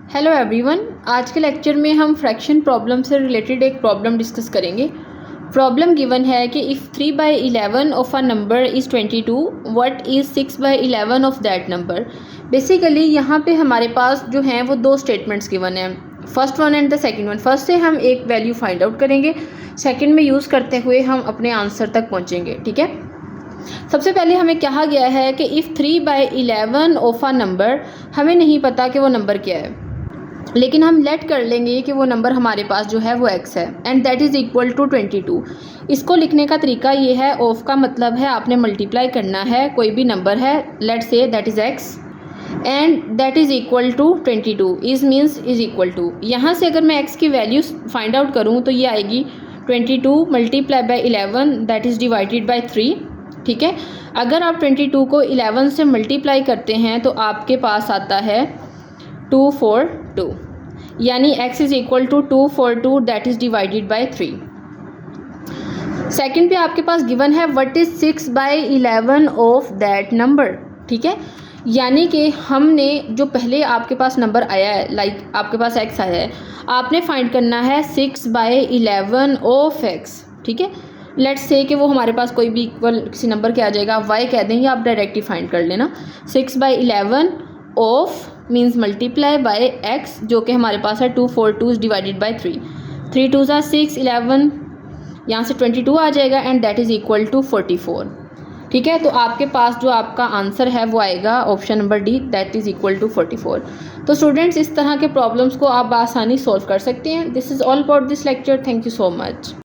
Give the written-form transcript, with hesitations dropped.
Hello everyone, आज के lecture में हम फ्रैक्शन प्रॉब्लम से रिलेटेड एक प्रॉब्लम डिस्कस करेंगे। प्रॉब्लम गिवन है कि if 3/11 of a number is 22, what is 6/11 of that number. Basically यहाँ पे हमारे पास जो हैं वो दो स्टेटमेंट्स गिवन हैं, first one and the second one. First से हम एक वैल्यू फाइंड आउट करेंगे, सेकंड में यूज़ करते हुए हम अपने आंसर तक पहुँचेंगे। ठीक है, सबसे पहले हमें कहा गया है कि इफ़ 3/11 ऑफ अ नंबर, हमें नहीं पता कि वो नंबर क्या है, लेकिन हम लेट कर लेंगे कि वो नंबर हमारे पास जो है वो x है and that is equal to 22। इसको लिखने का तरीका ये है, ऑफ का मतलब है आपने मल्टीप्लाई करना है, कोई भी नंबर है, let say that is x and that is equal to 22 is means is equal to. यहाँ से अगर मैं x की वैल्यू फाइंड आउट करूँ तो ये आएगी 22 multiply by 11 that is divided by 3। ठीक है, अगर आप 22 को 11 से मल्टीप्लाई करते हैं तो आपके पास आता है 242, यानी x is equal to 242 that is divided by 3। Second पे आपके पास गिवन है what is 6/11 of that number. ठीक है, यानी कि हमने जो पहले आपके पास नंबर आया है, लाइक आपके पास x आया है, आपने फाइंड करना है 6/11 ऑफ x। ठीक है, लेट्स से कि वो हमारे पास कोई भी इक्वल किसी नंबर के आ जाएगा, आप y कह देंगे, आप डायरेक्टली फाइंड कर लेना। 6/11 of means multiply by x, जो कि हमारे पास है 242 डिवाइडेड बाई 3। 3 2 ज़ा 6, 11 यहाँ से 22 आ जाएगा and that is equal to 44। ठीक है, तो आपके पास जो आपका आंसर है वो आएगा option number D, that is equal to 44। तो स्टूडेंट्स, इस तरह के प्रॉब्लम्स को आप आसानी सॉल्व कर सकते हैं। This is all about this lecture. Thank you so much.